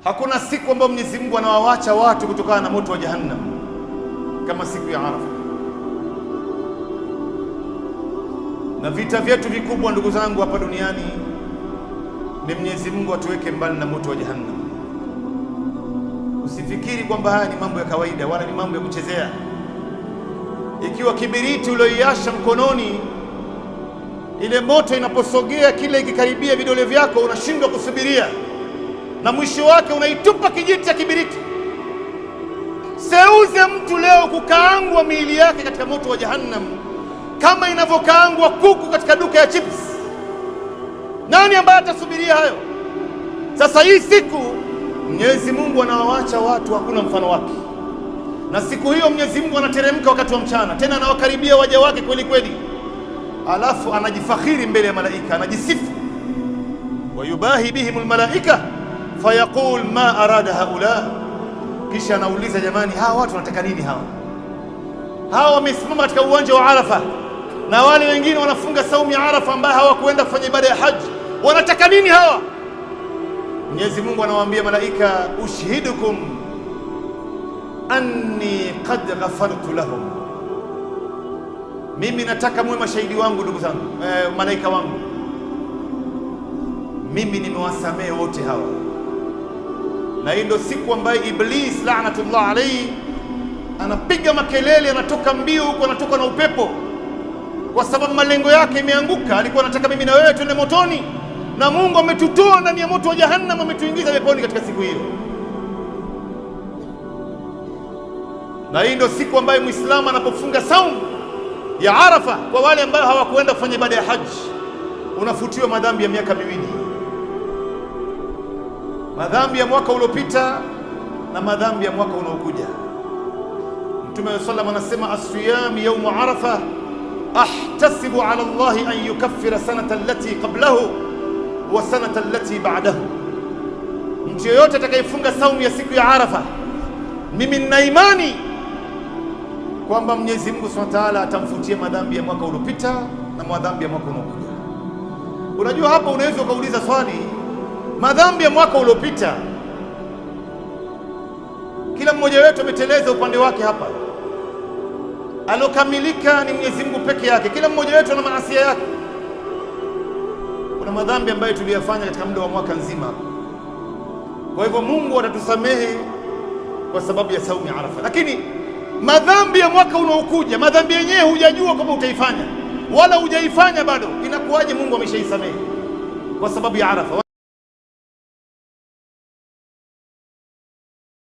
Hakuna siku ambayo Mwenyezi Mungu anawaacha watu kutokana na moto wa Jahannam kama siku ya Arafa. Na vita vyetu vikubwa ndugu zangu hapa duniani ni Mwenyezi Mungu atuweke mbali na moto wa Jahannam. Usifikiri kwamba haya ni mambo ya kawaida wala ni mambo ya kuchezea. Ikiwa kibiriti ulioiasha mkononi, ile moto inaposogea kile ikikaribia vidole vyako unashindwa kusubiria, na mwisho wake unaitupa kijiti cha kibiriti. Seuze mtu leo kukaangwa miili yake katika moto wa Jahannam kama inavyokaangwa kuku katika duka ya chips. Nani ambaye atasubiria hayo? Sasa hii siku Mwenyezi Mungu anawaacha watu hakuna mfano wake, na siku hiyo Mwenyezi Mungu anateremka wakati wa mchana, tena anawakaribia waja wake kweli kweli, alafu anajifakhiri mbele ya malaika, anajisifu. Wayubahi bihim almalaika fayaqul ma arada haula, kisha anauliza jamani, hawa watu wanataka nini? Hawa wamesimama katika uwanja wa Arafa na wale wengine wanafunga saumu ya Arafa ambaye hawakuenda kufanya ibada ya haji, wanataka nini hawa? Mwenyezi Mungu anawaambia malaika, ushhidukum anni qad ghafartu lahum, mimi nataka muwe mashahidi wangu ndugu zangu, malaika wangu, mimi nimewasamehe wote hawa. Na hii ndio siku ambayo Iblis la'natullah alayhi anapiga makelele, anatoka mbio huko, anatoka na upepo, kwa sababu malengo yake imeanguka. Alikuwa anataka mimi na wewe twende motoni, na Mungu ametutoa ndani ya moto wa Jahannam, ametuingiza peponi katika siku hiyo. Na hii ndio siku ambayo Muislamu anapofunga saumu ya Arafa, kwa wale ambao hawakuenda kufanya ibada ya haji, unafutiwa madhambi ya miaka miwili, madhambi ya mwaka uliopita na madhambi ya mwaka unaokuja. Mtume sallallahu alayhi wasallam anasema, as-siyam yawm Arafa ahtasibu ala Allah an yukaffira sanata allati qablahu wa sanata allati ba'dahu. Mtu yeyote atakayefunga saumu ya siku ya Arafa, mimi nina imani kwamba Mwenyezi Mungu Subhanahu wa Ta'ala atamfutia madhambi ya mwaka uliopita na madhambi ya mwaka unaokuja. Unajua, hapa unaweza ukauliza swali, madhambi ya mwaka uliopita, kila mmoja wetu ameteleza upande wake hapa. Alokamilika ni Mwenyezi Mungu peke yake. Kila mmoja wetu ana maasi yake. Kuna madhambi ambayo tuliyafanya katika muda wa mwaka nzima. Kwa hivyo Mungu atatusamehe kwa sababu ya saumu ya Arafa. Lakini madhambi ya mwaka unaokuja, madhambi yenyewe hujajua kama utaifanya wala hujaifanya bado, inakuwaje Mungu ameshaisamehe kwa sababu ya Arafa?